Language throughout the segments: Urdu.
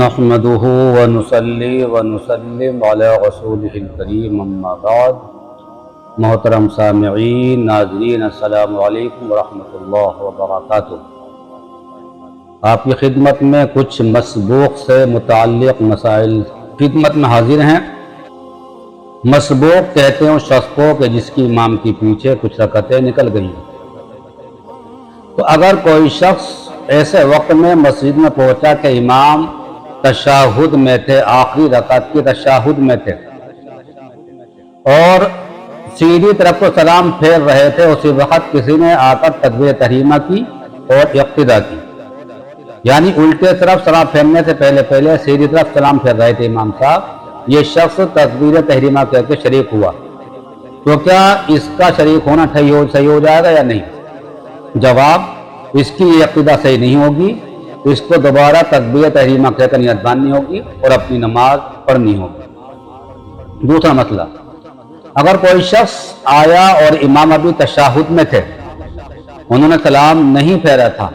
نحمدہ ونصلی ونسلم علی رسولہ الکریم اما بعد۔ محترم سامعین، ناظرین، السلام علیکم ورحمۃ اللہ وبرکاتہ۔ آپ کی خدمت میں کچھ مسبوق سے متعلق مسائل خدمت میں حاضر ہیں۔ مسبوق کہتے ہیں اس شخص کو کہ جس کی امام کے پیچھے کچھ رکعتیں نکل گئی ہیں۔ تو اگر کوئی شخص ایسے وقت میں مسجد میں پہنچا کہ امام تشہد میں تھے، آخری رکعت کی تشہد میں تھے، اور سیدھی طرف کو سلام پھیر رہے تھے، اسی وقت کسی نے آ کر تکبیر تحریمہ کی اور اقتدا کی، یعنی الٹے طرف سلام پھیرنے سے پہلے سیدھی طرف سلام پھیر رہے تھے امام صاحب، یہ شخص تکبیر تحریمہ کہہ کے شریک ہوا، تو کیا اس کا شریک ہونا صحیح ہو جائے گا یا نہیں؟ جواب، اس کی یہ اقتدا صحیح نہیں ہوگی، اس کو دوبارہ تکبیر تحریمہ کہہ کر نیت باندھنی ہوگی اور اپنی نماز پڑھنی ہوگی۔ دوسرا مسئلہ، اگر کوئی شخص آیا اور امام ابھی تشہد میں تھے، انہوں نے سلام نہیں پھیرا تھا،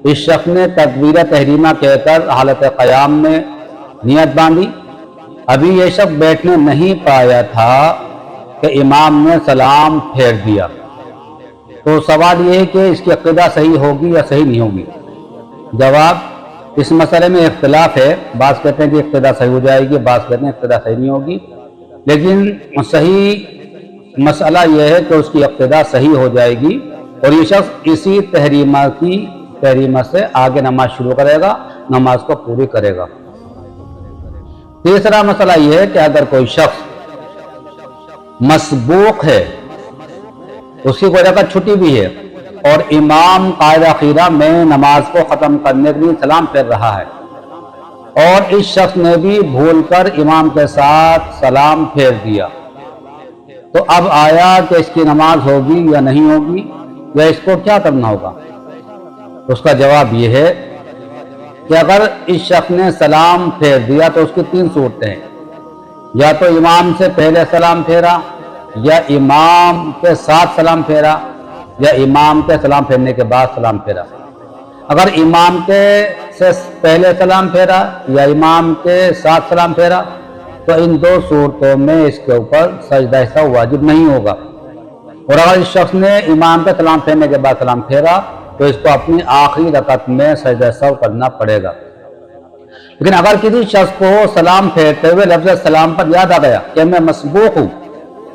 اس شخص نے تکبیر تحریمہ کہہ کر حالت قیام میں نیت باندھی، ابھی یہ شخص بیٹھنے نہیں پایا تھا کہ امام نے سلام پھیر دیا، تو سوال یہ ہے کہ اس کی اقتدا صحیح ہوگی یا صحیح نہیں ہوگی؟ جواب، اس مسئلے میں اختلاف ہے، بعض کہتے ہیں کہ اقتدا صحیح ہو جائے گی، بعض کہتے ہیں اقتدا صحیح نہیں ہوگی، لیکن صحیح مسئلہ یہ ہے کہ اس کی اقتدا صحیح ہو جائے گی اور یہ شخص اسی تحریمہ سے آگے نماز شروع کرے گا، نماز کو پوری کرے گا۔ تیسرا مسئلہ یہ ہے کہ اگر کوئی شخص مسبوق ہے، اس کی کوئی رکعت چھٹی بھی ہے اور امام قائد اخیرہ میں نماز کو ختم کرنے کے لیے سلام پھیر رہا ہے، اور اس شخص نے بھی بھول کر امام کے ساتھ سلام پھیر دیا، تو اب آیا کہ اس کی نماز ہوگی یا نہیں ہوگی، یا اس کو کیا کرنا ہوگا؟ اس کا جواب یہ ہے کہ اگر اس شخص نے سلام پھیر دیا تو اس کی تین صورتیں ہیں، یا تو امام سے پہلے سلام پھیرا، یا امام کے ساتھ سلام پھیرا، یا امام کے سلام پھیرنے کے بعد سلام پھیرا۔ اگر امام کے سے پہلے سلام پھیرا یا امام کے ساتھ سلام پھیرا تو ان دو صورتوں میں اس کے اوپر سجدہ سہو واجب نہیں ہوگا، اور اگر اس شخص نے امام کے سلام پھیرنے کے بعد سلام پھیرا تو اس کو اپنی آخری رکعت میں سجدہ سہو کرنا پڑے گا۔ لیکن اگر کسی شخص کو سلام پھیرتے ہوئے لفظ سلام پر یاد آ گیا کہ میں مسبوق ہوں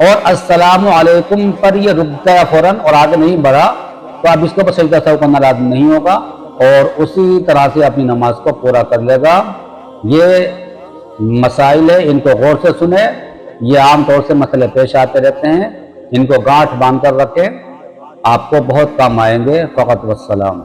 اور السلام علیکم پر یہ رک گیا فوراً اور آگے نہیں بڑھا، تو اب اس کو سجدہ سہو کرنا لازم نہیں ہوگا اور اسی طرح سے اپنی نماز کو پورا کر لے گا۔ یہ مسائل ہے، ان کو غور سے سنیں، یہ عام طور سے مسئلے پیش آتے رہتے ہیں، ان کو گانٹھ باندھ کر رکھیں، آپ کو بہت کام آئیں گے۔ فقط والسلام۔